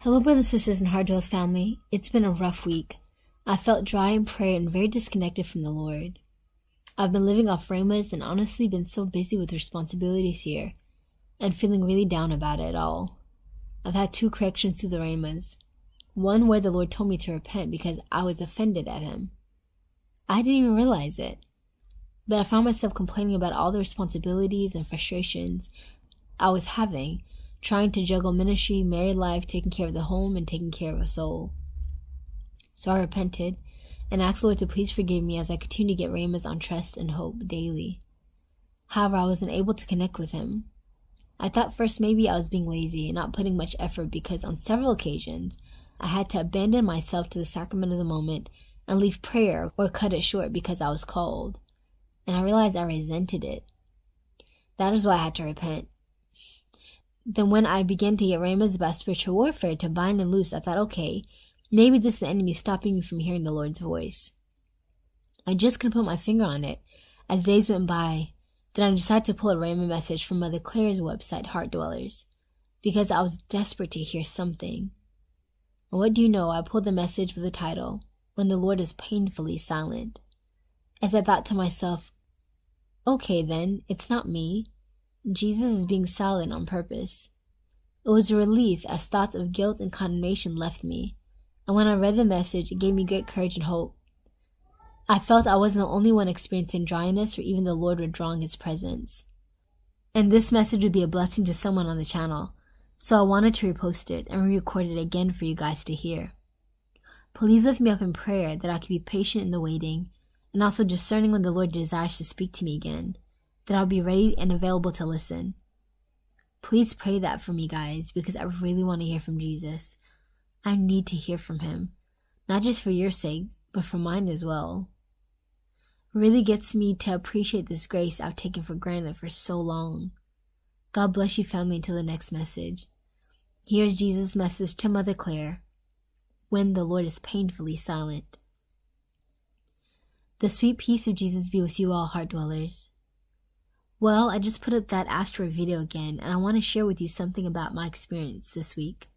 Hello, brothers and sisters and Heartdwellers family. It's been a rough week. I felt dry in prayer and very disconnected from the Lord. I've been living off rhemas and honestly been so busy with responsibilities here and feeling really down about it all. I've had 2 corrections to the rhemas. One where the Lord told me to repent because I was offended at him. I didn't even realize it. But I found myself complaining about all the responsibilities and frustrations I was having, trying to juggle ministry, married life, taking care of the home, and taking care of a soul. So I repented and asked the Lord to please forgive me as I continue to get rhemas on trust and hope daily. However, I wasn't able to connect with him. I thought first maybe I was being lazy and not putting much effort because on several occasions I had to abandon myself to the sacrament of the moment and leave prayer or cut it short because I was called. And I realized I resented it. That is why I had to repent. Then when I began to get rhemas about spiritual warfare to bind and loose, I thought, okay, maybe this is the enemy stopping me from hearing the Lord's voice. I just couldn't put my finger on it. As days went by, then I decided to pull a rhema message from Mother Claire's website, Heartdwellers, because I was desperate to hear something. And what do you know, I pulled the message with the title, When the Lord is Painfully Silent. As I thought to myself, okay then, it's not me. Jesus is being silent on purpose. It was a relief as thoughts of guilt and condemnation left me, and when I read the message, it gave me great courage and hope. I felt I wasn't the only one experiencing dryness or even the Lord withdrawing his presence. And this message would be a blessing to someone on the channel, so I wanted to repost it and re-record it again for you guys to hear. Please lift me up in prayer that I can be patient in the waiting, and also discerning when the Lord desires to speak to me again, that I'll be ready and available to listen. Please pray that for me, guys, because I really want to hear from Jesus. I need to hear from him, not just for your sake, but for mine as well. It really gets me to appreciate this grace I've taken for granted for so long. God bless you, family, until the next message. Here's Jesus' message to Mother Claire, When the Lord is Painfully Silent. The sweet peace of Jesus be with you all, Heartdwellers. Well, I just put up that asteroid video again, and I want to share with you something about my experience this week,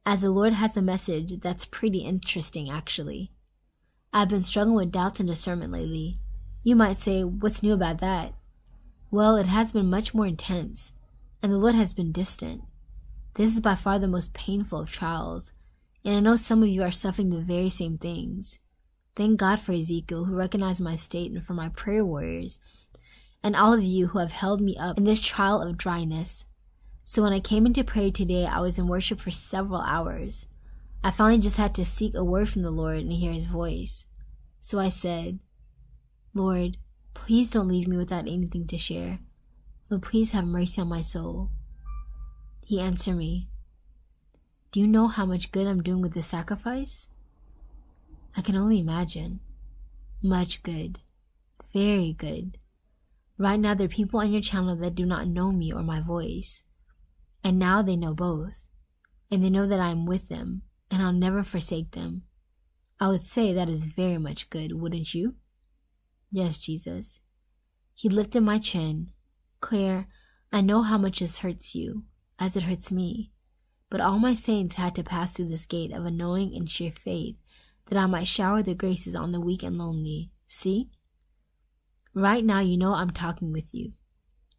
as the Lord has a message that's pretty interesting, actually. I've been struggling with doubts and discernment lately. You might say, what's new about that? Well, it has been much more intense, and the Lord has been distant. This is by far the most painful of trials, and I know some of you are suffering the very same things. Thank God for Ezekiel, who recognized my state, and for my prayer warriors, and all of you who have held me up in this trial of dryness. So when I came into prayer today, I was in worship for several hours. I finally just had to seek a word from the Lord and hear his voice. So I said, Lord, please don't leave me without anything to share. Lord, please have mercy on my soul. He answered me, do you know how much good I'm doing with this sacrifice? I can only imagine. Much good. Very good. Right now, there are people on your channel that do not know me or my voice. And now they know both. And they know that I am with them, and I'll never forsake them. I would say that is very much good, wouldn't you? Yes, Jesus. He lifted my chin. Claire, I know how much this hurts you, as it hurts me. But all my saints had to pass through this gate of a knowing and sheer faith, that I might shower the graces on the weak and lonely. See? Right now, you know I'm talking with you.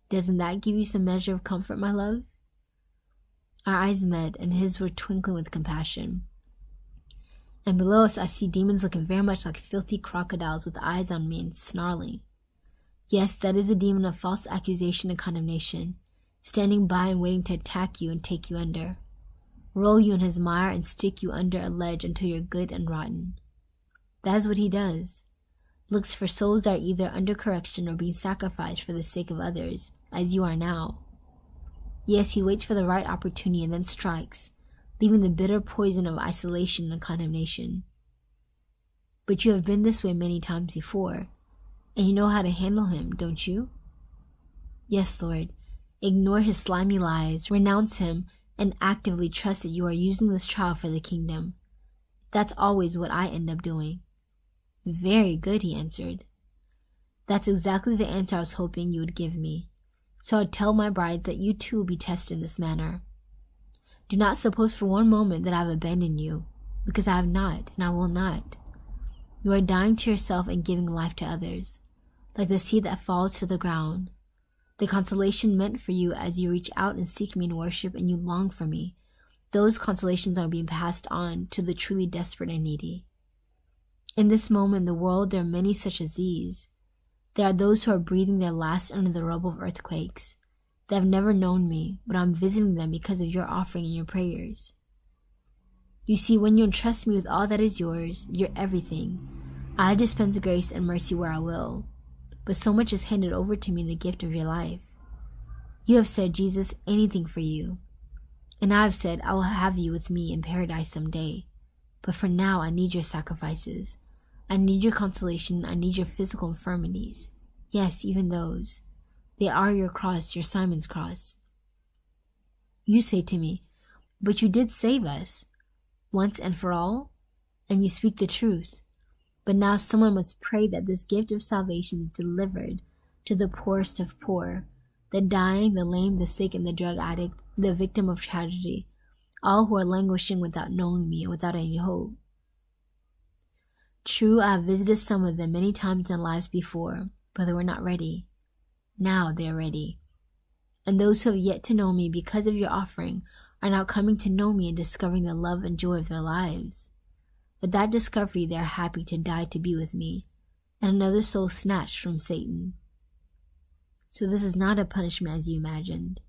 Doesn't that give you some measure of comfort, my love? Our eyes met, and his were twinkling with compassion. And below us, I see demons looking very much like filthy crocodiles with eyes on me and snarling. Yes, that is a demon of false accusation and condemnation, standing by and waiting to attack you and take you under, roll you in his mire and stick you under a ledge until you're good and rotten. That is what he does. Looks for souls that are either under correction or being sacrificed for the sake of others, as you are now. Yes, he waits for the right opportunity and then strikes, leaving the bitter poison of isolation and condemnation. But you have been this way many times before, and you know how to handle him, don't you? Yes, Lord. Ignore his slimy lies, renounce him, and actively trust that you are using this trial for the kingdom. That's always what I end up doing. Very good, he answered. That's exactly the answer I was hoping you would give me. So I'd tell my brides that you too will be tested in this manner. Do not suppose for one moment that I have abandoned you, because I have not, and I will not. You are dying to yourself and giving life to others, like the seed that falls to the ground. The consolation meant for you as you reach out and seek me in worship and you long for me, those consolations are being passed on to the truly desperate and needy. In this moment in the world, there are many such as these. There are those who are breathing their last under the rubble of earthquakes. They have never known me, but I'm visiting them because of your offering and your prayers. You see, when you entrust me with all that is yours, your everything, I dispense grace and mercy where I will, but so much is handed over to me in the gift of your life. You have said, Jesus, anything for you. And I have said, I will have you with me in paradise someday. But for now, I need your sacrifices. I need your consolation. I need your physical infirmities. Yes, even those. They are your cross, your Simon's cross. You say to me, but you did save us, once and for all, and you speak the truth. But now someone must pray that this gift of salvation is delivered to the poorest of poor, the dying, the lame, the sick, and the drug addict, the victim of tragedy, all who are languishing without knowing me and without any hope. True, I have visited some of them many times in their lives before, but they were not ready. Now they are ready. And those who have yet to know me because of your offering are now coming to know me and discovering the love and joy of their lives. With that discovery, they are happy to die to be with me, and another soul snatched from Satan. So this is not a punishment as you imagined.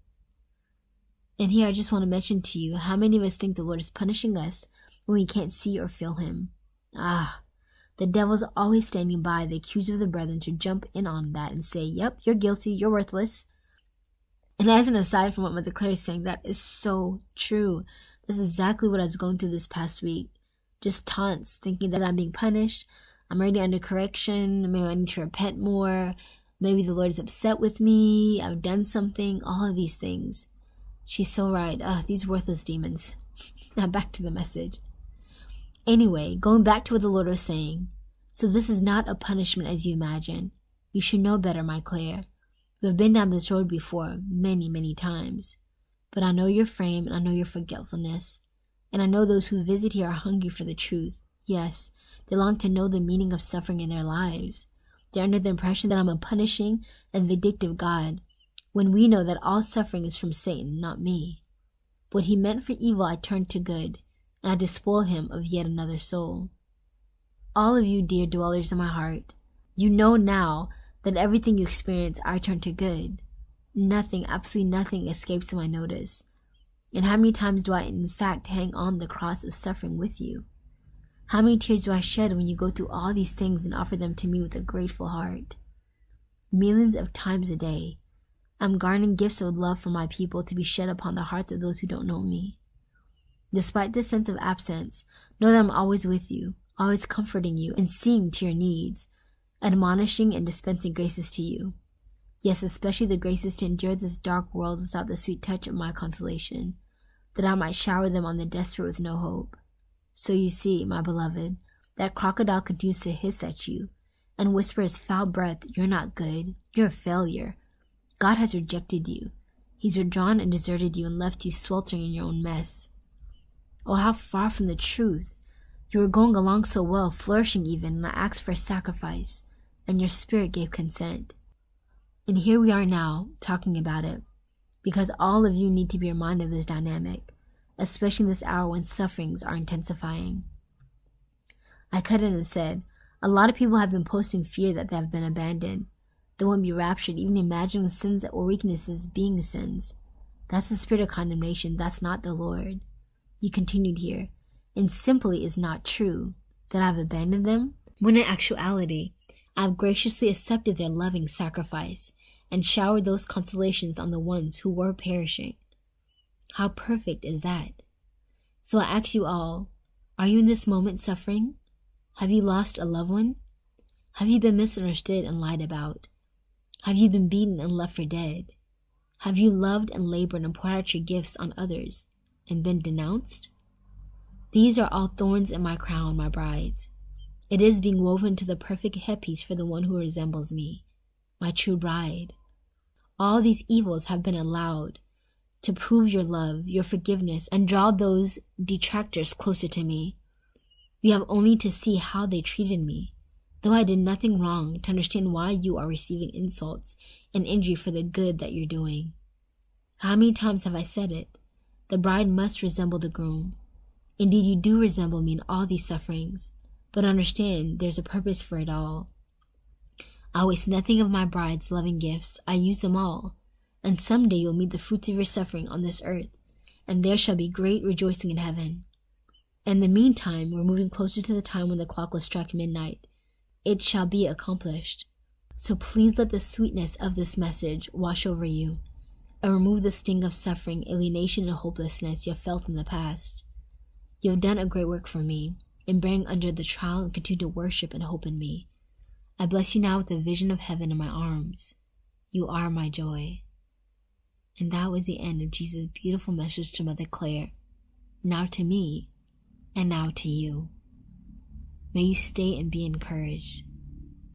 And here I just want to mention to you, how many of us think the Lord is punishing us when we can't see or feel Him? The devil's always standing by, the accuser of the brethren, to jump in on that and say, yep, you're guilty, you're worthless. And as an aside from what Mother Claire is saying, that is so true. That's exactly what I was going through this past week. Just taunts, thinking that I'm being punished, I'm already under correction, maybe I need to repent more, maybe the Lord is upset with me, I've done something, all of these things. She's so right. These worthless demons. Now back to the message. Anyway, going back to what the Lord was saying. So this is not a punishment as you imagine. You should know better, my Claire. You have been down this road before, many, many times. But I know your frame and I know your forgetfulness. And I know those who visit here are hungry for the truth. Yes, they long to know the meaning of suffering in their lives. They're under the impression that I'm a punishing and vindictive God, when we know that all suffering is from Satan, not me. What he meant for evil I turned to good, and I despoil him of yet another soul. All of you, dear dwellers in my heart, you know now that everything you experience I turn to good. Nothing, absolutely nothing escapes my notice. And how many times do I in fact hang on the cross of suffering with you? How many tears do I shed when you go through all these things and offer them to me with a grateful heart? Millions of times a day. I'm garnering gifts of love from my people to be shed upon the hearts of those who don't know me. Despite this sense of absence, know that I'm always with you, always comforting you and seeing to your needs, admonishing and dispensing graces to you. Yes, especially the graces to endure this dark world without the sweet touch of my consolation, that I might shower them on the desperate with no hope. So you see, my beloved, that crocodile continues to hiss at you and whisper his foul breath, you're not good, you're a failure. God has rejected you. He's withdrawn and deserted you and left you sweltering in your own mess. Oh, how far from the truth. You were going along so well, flourishing even, and I asked for a sacrifice, and your spirit gave consent. And here we are now, talking about it, because all of you need to be reminded of this dynamic, especially in this hour when sufferings are intensifying. I cut in and said, a lot of people have been posting fear that they have been abandoned. They won't be raptured, even imagining sins or weaknesses being sins. That's the spirit of condemnation. That's not the Lord. He continued here, and simply is not true that I have abandoned them, when in actuality, I have graciously accepted their loving sacrifice and showered those consolations on the ones who were perishing. How perfect is that? So I ask you all, are you in this moment suffering? Have you lost a loved one? Have you been misunderstood and lied about? Have you been beaten and left for dead? Have you loved and labored and poured out your gifts on others and been denounced? These are all thorns in my crown, my brides. It is being woven to the perfect headpiece for the one who resembles me, my true bride. All these evils have been allowed to prove your love, your forgiveness, and draw those detractors closer to me. You have only to see how they treated me, though I did nothing wrong, to understand why you are receiving insults and injury for the good that you're doing. How many times have I said it? The bride must resemble the groom. Indeed, you do resemble me in all these sufferings, but understand there's a purpose for it all. I waste nothing of my bride's loving gifts. I use them all, and someday you'll meet the fruits of your suffering on this earth, and there shall be great rejoicing in heaven. In the meantime, we're moving closer to the time when the clock will strike midnight. It shall be accomplished. So please let the sweetness of this message wash over you, and remove the sting of suffering, alienation, and hopelessness you have felt in the past. You have done a great work for me, in bearing under the trial and continue to worship and hope in me. I bless you now with the vision of heaven in my arms. You are my joy. And that was the end of Jesus' beautiful message to Mother Claire, now to me, and now to you. May you stay and be encouraged.